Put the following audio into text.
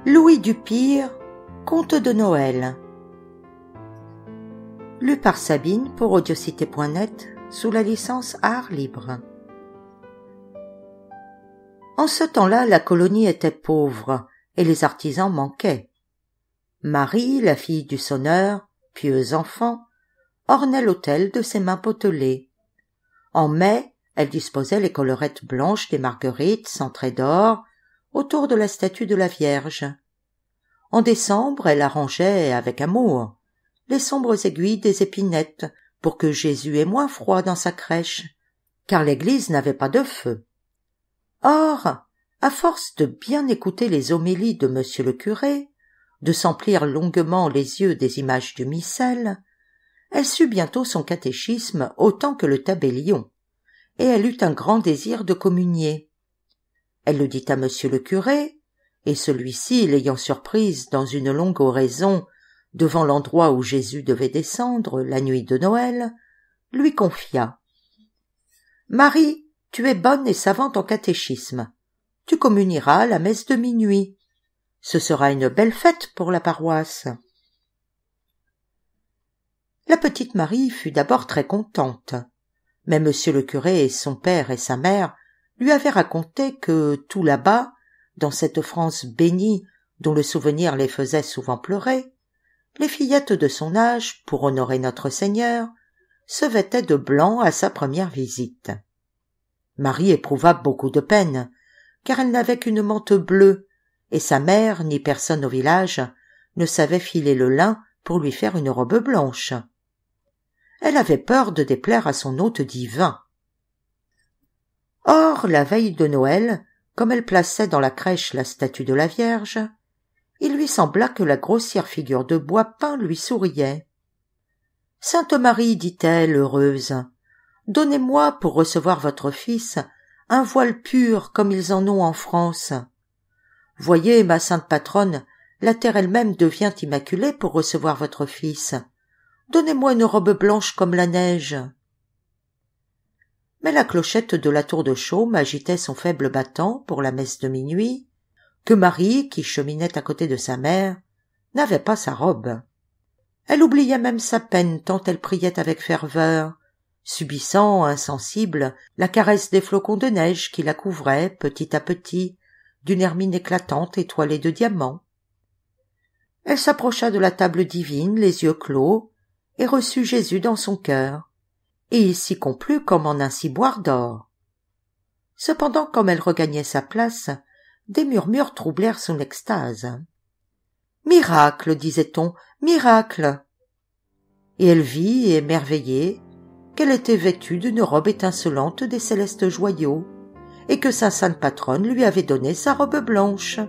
Louis Dupire, Conte de Noël. Lu par Sabine pour audiocité.net sous la licence Art Libre. En ce temps-là, la colonie était pauvre et les artisans manquaient. Marie, la fille du sonneur, pieuse enfant, ornait l'autel de ses mains potelées. En mai, elle disposait les collerettes blanches des marguerites centrées d'or autour de la statue de la Vierge. En décembre, elle arrangeait avec amour les sombres aiguilles des épinettes pour que Jésus ait moins froid dans sa crèche, car l'église n'avait pas de feu. Or, à force de bien écouter les homélies de monsieur le curé, de s'emplir longuement les yeux des images du missel, elle sut bientôt son catéchisme autant que le tabellion, et elle eut un grand désir de communier. Elle le dit à monsieur le curé, et celui-ci, l'ayant surprise dans une longue oraison devant l'endroit où Jésus devait descendre la nuit de Noël, lui confia. « Marie, tu es bonne et savante en catéchisme. Tu communieras à la messe de minuit. Ce sera une belle fête pour la paroisse. » La petite Marie fut d'abord très contente, mais monsieur le curé et son père et sa mère lui avaient raconté que tout là-bas, dans cette France bénie dont le souvenir les faisait souvent pleurer, les fillettes de son âge, pour honorer notre Seigneur, se vêtaient de blanc à sa première visite. Marie éprouva beaucoup de peine, car elle n'avait qu'une mante bleue, et sa mère ni personne au village ne savait filer le lin pour lui faire une robe blanche. Elle avait peur de déplaire à son hôte divin. Or, la veille de Noël, comme elle plaçait dans la crèche la statue de la Vierge, il lui sembla que la grossière figure de bois peint lui souriait. « Sainte Marie, dit-elle, heureuse, donnez-moi pour recevoir votre fils un voile pur comme ils en ont en France. Voyez, ma sainte patronne, la terre elle-même devient immaculée pour recevoir votre fils. Donnez-moi une robe blanche comme la neige. » Mais la clochette de la tour de chaume agitait son faible battant pour la messe de minuit, que Marie, qui cheminait à côté de sa mère, n'avait pas sa robe. Elle oubliait même sa peine tant elle priait avec ferveur, subissant, insensible, la caresse des flocons de neige qui la couvraient, petit à petit, d'une hermine éclatante étoilée de diamants. Elle s'approcha de la table divine, les yeux clos, et reçut Jésus dans son cœur, et il s'y complut comme en un ciboire d'or. Cependant, comme elle regagnait sa place, des murmures troublèrent son extase. « Miracle, disait-on, miracle !» Et elle vit, émerveillée, qu'elle était vêtue d'une robe étincelante des célestes joyaux, et que sa sainte patronne lui avait donné sa robe blanche.